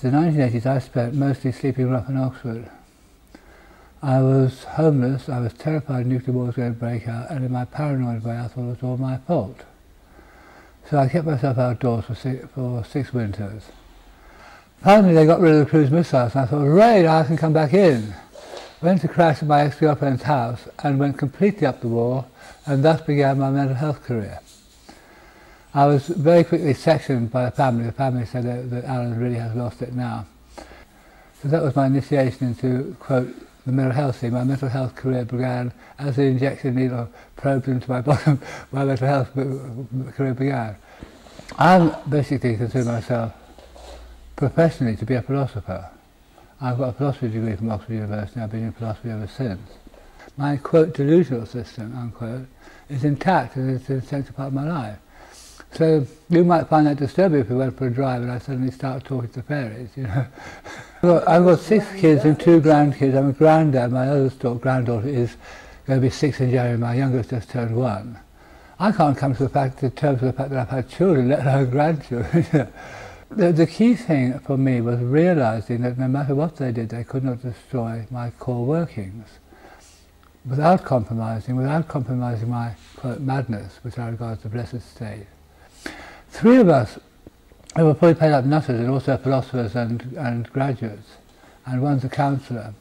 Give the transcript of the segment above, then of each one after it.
The 1980s I spent mostly sleeping rough in Oxford. I was homeless, I was terrified nuclear war was going to break out, and in my paranoid way I thought it was all my fault. So I kept myself outdoors for 6 winters. Finally they got rid of the cruise missiles and I thought, hooray, now I can come back in. Went to crash at my ex-girlfriend's house and went completely up the wall, and thus began my mental health career. I was very quickly sectioned by the family. The family said that Alan really has lost it now. So that was my initiation into, quote, the mental health scene. My mental health career began as the injection needle probed into my bottom. My mental health career began. I basically consider myself professionally to be a philosopher. I've got a philosophy degree from Oxford University and I've been in philosophy ever since. My, quote, delusional system, unquote, is intact and it's an essential part of my life. So you might find that disturbing if we went for a drive and I suddenly start talking to fairies, you know. I've got 6 kids and 2 grandkids. I'm a granddad. My oldest granddaughter is going to be 6 in January. My youngest just turned 1. I can't come to terms with the fact that I've had children, let alone grandchildren. The key thing for me was realizing that no matter what they did, they could not destroy my core workings. Without compromising my, quote, madness, which I regard as a blessed state. 3 of us who were fully paid up nutters and also philosophers and graduates, and one's a counsellor,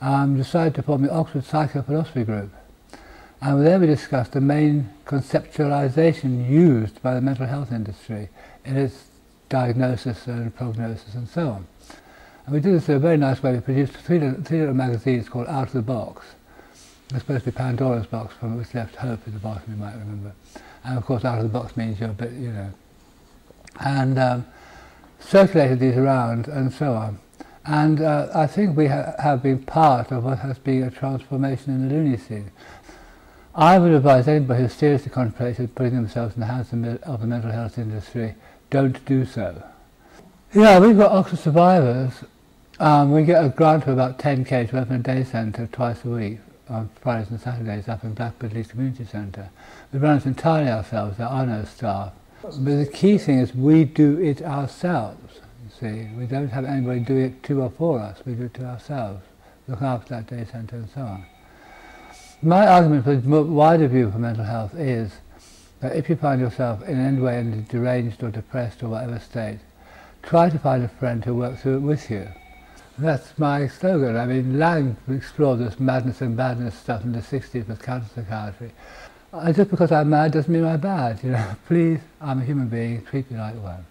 decided to form the Oxford Psychophilosophy Group. And there we discussed the main conceptualization used by the mental health industry in its diagnosis and prognosis and so on. And we did this in a very nice way. We produced 3 little magazines called Out of the Box. It's supposed to be Pandora's box, from which left hope at the bottom, you might remember. And of course out of the box means you're a bit, you know. And circulated these around and so on. And I think we have been part of what has been a transformation in the loony scene. I would advise anybody who's seriously contemplating putting themselves in the hands of the mental health industry, don't do so. Yeah, we've got Oxford survivors. We get a grant of about 10k to open a day centre twice a week, on Fridays and Saturdays up in Blackbird Leeds Community Centre. We run it entirely ourselves, there are no staff. But the key thing is we do it ourselves, you see. We don't have anybody do it to or for us, we do it to ourselves. Look after that day centre and so on. My argument for the wider view for mental health is that if you find yourself in any way in a deranged or depressed or whatever state, try to find a friend who works through it with you. That's my slogan. I mean, Lang explored this madness and badness stuff in the 60s with counter-psychiatry. Just because I'm mad doesn't mean I'm bad, you know. Please, I'm a human being, treat me like one.